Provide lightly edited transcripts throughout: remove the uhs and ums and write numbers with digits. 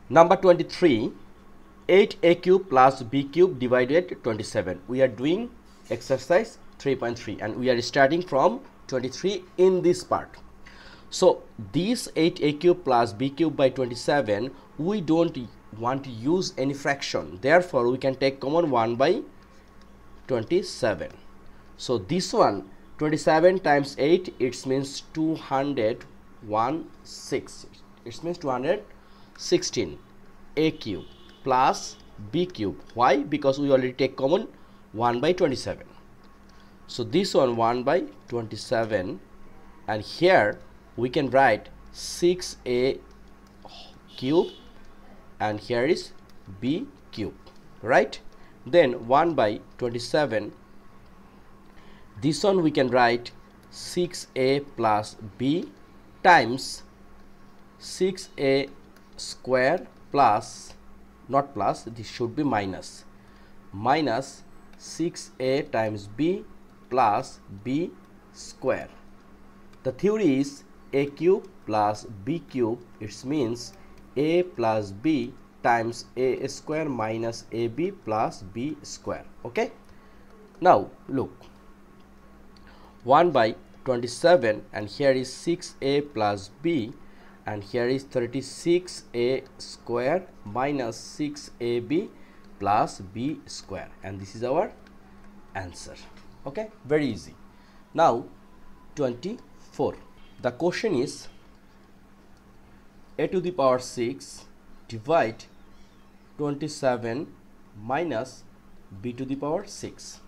Number 23, 8a cube plus b cube divided 27. We are doing exercise 3.3 and we are starting from 23 in this part. So this 8a cube plus b cube by 27, we don't want to use any fraction. Therefore, we can take common 1 by 27. So this one 27 times 8, it means 216. It means 216 a cube plus b cube. Why? Because we already take common 1 by 27. So this one 1 by 27, and here we can write 6a cube and here is b cube, right? Then 1 by 27, this one we can write 6a plus b times 6a square plus, not plus, this should be minus 6a times b plus b square. The theory is a cube plus b cube, it means a plus b times a square minus ab plus b square. Okay, now look, 1 by 27 and here is 6a plus b and here is 36a square minus 6ab plus b square, and this is our answer. Okay, very easy. Now 24, the question is a to the power 6 divide 27 minus b to the power 6.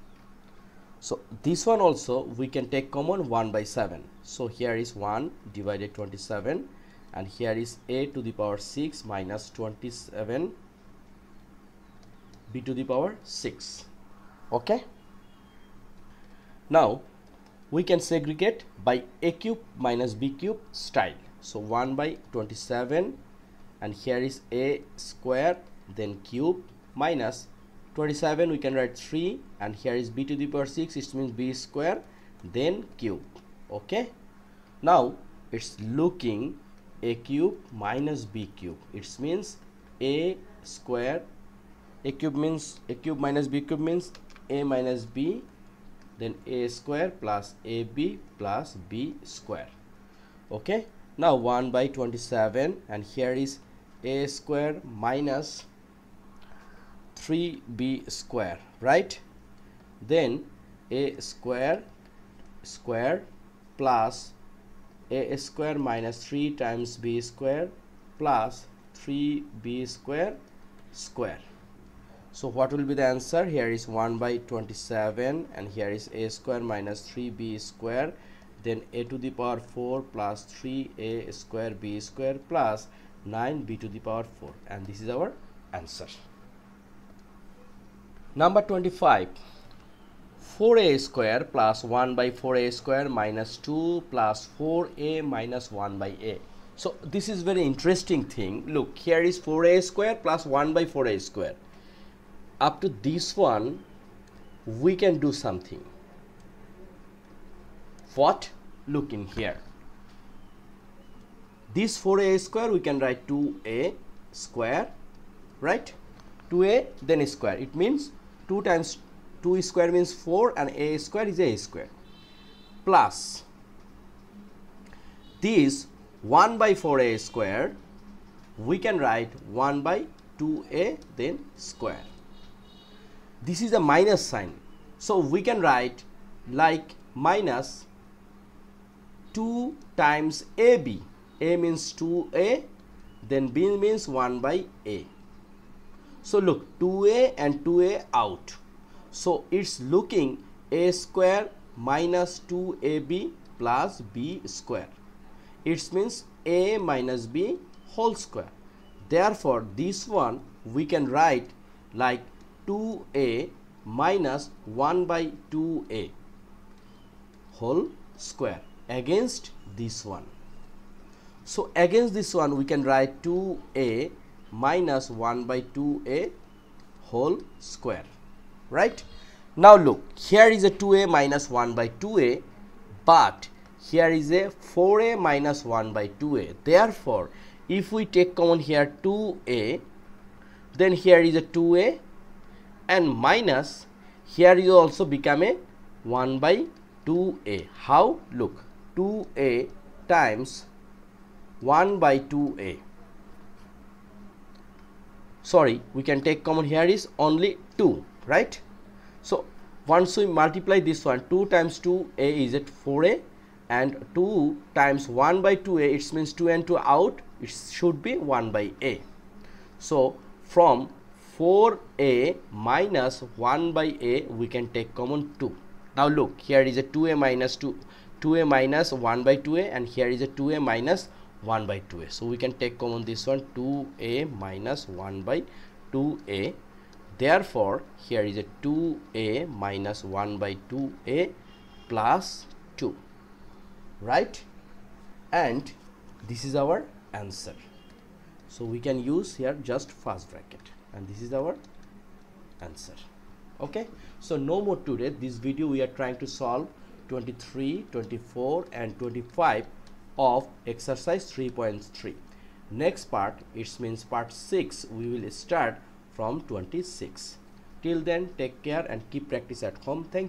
So this one also we can take common 1 by 7. So here is 1 divided 27 and here is a to the power 6 minus 27 b to the power 6. Okay, now we can segregate by a cube minus b cube style. So 1 by 27 and here is a square then cube minus 27, we can write 3 and here is b to the power 6, it means b square then cube. Okay, now it's looking a cube minus b cube, it means a square, a cube minus b cube means a minus b, then a square plus ab plus b square. Okay, now 1 by 27 and here is a square minus 3b square, right? Then a square plus a square minus 3 times b square plus 3b square square. So what will be the answer? Here is 1 by 27 and here is a square minus 3b square, then a to the power 4 plus 3a square b square plus 9b to the power 4, and this is our answer. Number 25, 4a square plus 1 by 4a square minus 2 plus 4a minus 1 by a. So this is very interesting thing. Look, here is 4a square plus 1 by 4a square. Up to this one we can do something. What? Look in here. This 4a square we can write 2a square, right? 2a then a square, it means 2 times 2 square means 4 and a square is a square, plus this 1 by 4a square we can write 1 by 2a then square. This is a minus sign, so we can write like minus 2 times ab. A means 2a, then b means 1 by a. So look, 2a and 2a out, so it's looking a square minus 2ab plus b square, it means a minus b whole square. Therefore this one we can write like 2a minus 1 by 2a whole square against this one. So against this one we can write 2a minus 1 by 2a whole square, right? Now look, here is a 2a minus 1 by 2a, but here is a 4a minus 1 by 2a. Therefore if we take common here 2a, then here is a 2a, and minus here you also become a 1 by 2a. How? Look, 2a times 1 by 2a. Sorry, we can take common here is only 2, right? So once we multiply this one, 2 times 2a is at 4a, and 2 times 1 by 2a, it means 2 and 2 out, it should be 1 by a. So from 4a minus 1 by a, we can take common 2. Now look, here is a 2a minus 2a minus 1 by 2a, and here is a 2a minus 1 by 2a. So we can take common this one, 2a minus 1 by 2a. Therefore here is a 2a minus 1 by 2a plus 2, right? And this is our answer. So we can use here just first bracket, and this is our answer. Okay, so no more today. This video we are trying to solve 23, 24 and 25 of exercise 3.3. Next part, it means part 6, we will start from 26. Till then, take care and keep practice at home. Thank you.